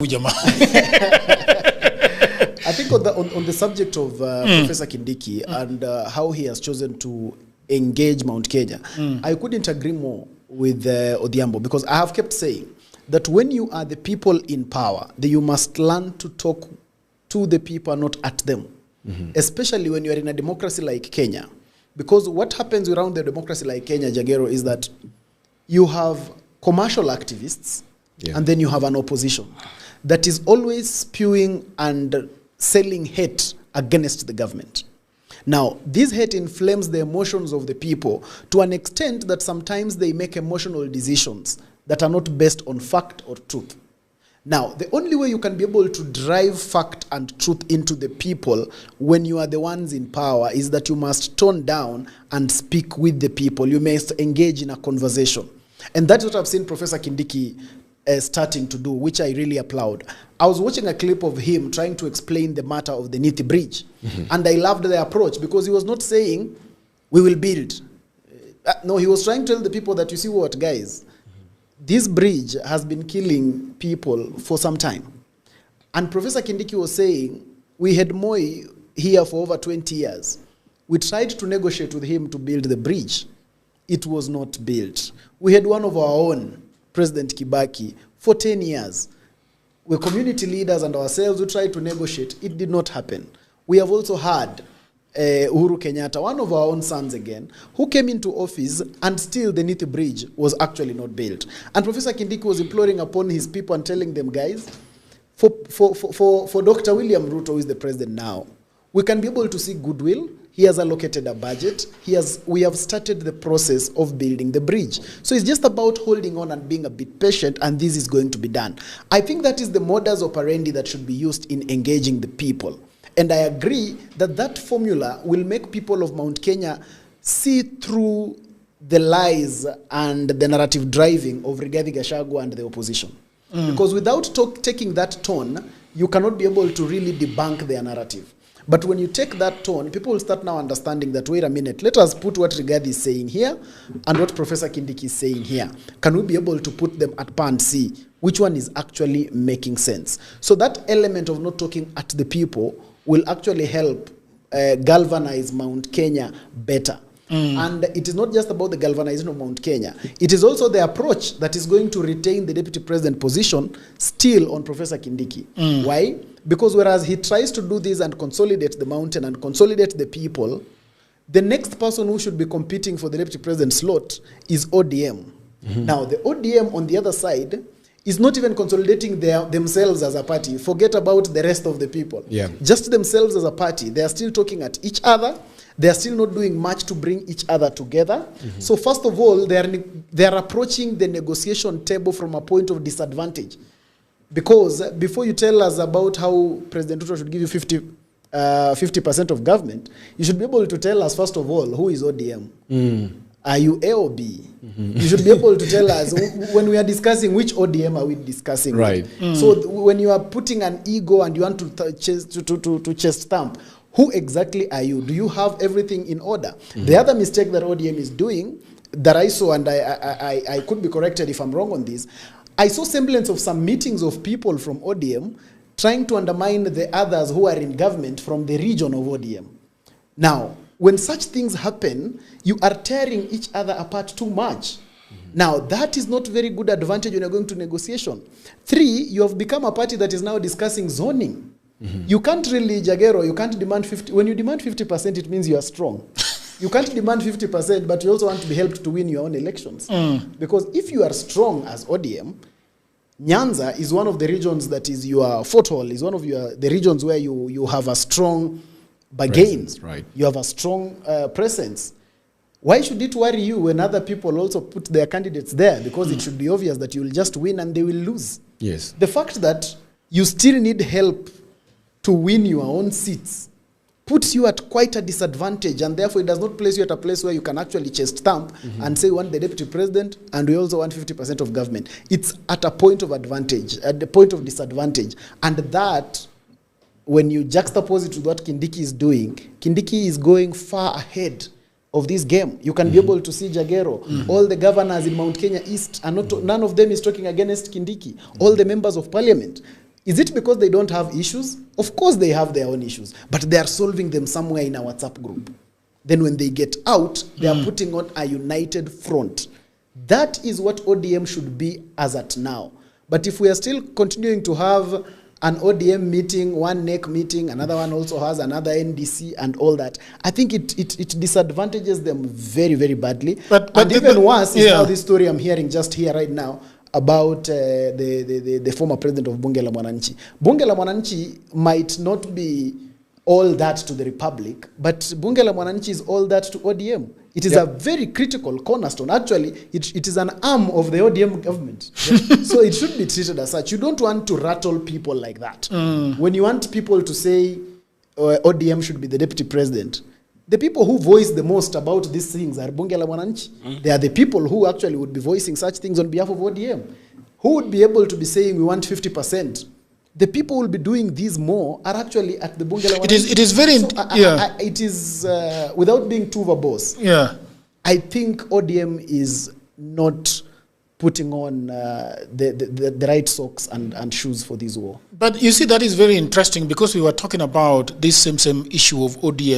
I think on the subject of Professor Kindiki and how he has chosen to engage Mount Kenya, I couldn't agree more with Odhiambo, because I have kept saying that when you are the people in power, then you must learn to talk to the people, not at them, especially when you are in a democracy like Kenya. Because what happens around the democracy like Kenya, Jagero, is that you have commercial activists and then you have an opposition that is always spewing and selling hate against the government. Now, this hate inflames the emotions of the people to an extent that sometimes they make emotional decisions that are not based on fact or truth. Now, the only way you can be able to drive fact and truth into the people when you are the ones in power is that you must tone down and speak with the people. You must engage in a conversation. And that's what I've seen Professor Kindiki starting to do, which I really applaud. I was watching a clip of him trying to explain the matter of the Nithi Bridge. And I loved the approach, because he was not saying, we will build. No, he was trying to tell the people that, you see what, guys, this bridge has been killing people for some time. And Professor Kindiki was saying, we had Moi here for over 20 years. We tried to negotiate with him to build the bridge. It was not built. We had one of our own, President Kibaki, for 10 years. We're community leaders and ourselves, we tried to negotiate. It did not happen. We have also had Uhuru Kenyatta, one of our own sons again, who came into office and still the Nithi Bridge was actually not built. And Professor Kindiki was imploring upon his people and telling them, guys, for Dr. William Ruto, who is the president now, we can be able to see goodwill. He has allocated a budget. We have started the process of building the bridge. So it's just about holding on and being a bit patient, and this is going to be done. I think that is the modus operandi that should be used in engaging the people. And I agree that that formula will make people of Mount Kenya see through the lies and the narrative driving of Rigathi Gachagua and the opposition. Because without taking that tone, you cannot be able to really debunk their narrative. But when you take that tone, people will start now understanding that, wait a minute, let us put what Rigathi is saying here and what Professor Kindiki is saying here. Can we be able to put them at par and see which one is actually making sense? So that element of not talking at the people will actually help galvanize Mount Kenya better. And it is not just about the galvanization of Mount Kenya. It is also the approach that is going to retain the deputy president position still on Professor Kindiki. Why? Because whereas he tries to do this and consolidate the mountain and consolidate the people, the next person who should be competing for the deputy president slot is ODM. Now, the ODM on the other side is not even consolidating themselves as a party. Forget about the rest of the people. Just themselves as a party. They are still talking at each other. They are still not doing much to bring each other together. So first of all, they are approaching the negotiation table from a point of disadvantage. Because before you tell us about how President Ruto should give you 50% of government, you should be able to tell us, first of all, who is ODM? Are you A or B? You should be able to tell us, when we are discussing, which ODM are we discussing? Right. So when you are putting an ego and you want to chest stamp, who exactly are you? Do you have everything in order? The other mistake that ODM is doing, that I saw, and I could be corrected if I'm wrong on this, I saw semblance of some meetings of people from ODM trying to undermine the others who are in government from the region of ODM. Now, when such things happen, you are tearing each other apart too much. Now, that is not very good advantage when you're going to negotiation. 3, you have become a party that is now discussing zoning. You can't really, Jagero, you can't demand 50. When you demand 50%, it means you are strong. You can't demand 50%, but you also want to be helped to win your own elections. Because if you are strong as ODM, Nyanza is one of the regions that is your foothold, is one of the regions where you have a strong bargain. Right. You have a strong presence. Why should it worry you when other people also put their candidates there? Because it should be obvious that you will just win and they will lose. Yes. The fact that you still need help to win your own seats puts you at quite a disadvantage, and therefore it does not place you at a place where you can actually chest stamp and say we want the deputy president and we also want 50% of government. It's at a point of advantage, at the point of disadvantage. And that, when you juxtapose it with what Kindiki is doing, Kindiki is going far ahead of this game. You can be able to see Jagero. All the governors in Mount Kenya East, none of them is talking against Kindiki. All the members of parliament. Is it because they don't have issues? Of course they have their own issues, but they are solving them somewhere in a WhatsApp group. Then when they get out, they are putting on a united front. That is what ODM should be as at now. But if we are still continuing to have an ODM meeting, one NEC meeting, another one also has another NDC and all that, I think it disadvantages them very, very badly. But even worse is now this story I'm hearing just here right now about the former president of Bunge la Mwananchi. Bunge la Mwananchi might not be all that to the Republic, but Bunge la Mwananchi is all that to ODM. It is a very critical cornerstone. Actually, it is an arm of the ODM government. So it should be treated as such. You don't want to rattle people like that. When you want people to say ODM should be the deputy president, the people who voice the most about these things are Bunge la Mwananchi. They are the people who actually would be voicing such things on behalf of ODM. Who would be able to be saying we want 50%? The people who will be doing these more are actually at the Bunge la Mwananchi. It is very... So it is, without being too verbose, I think ODM is not putting on the right socks and shoes for this war. But you see, that is very interesting because we were talking about this same issue of ODM.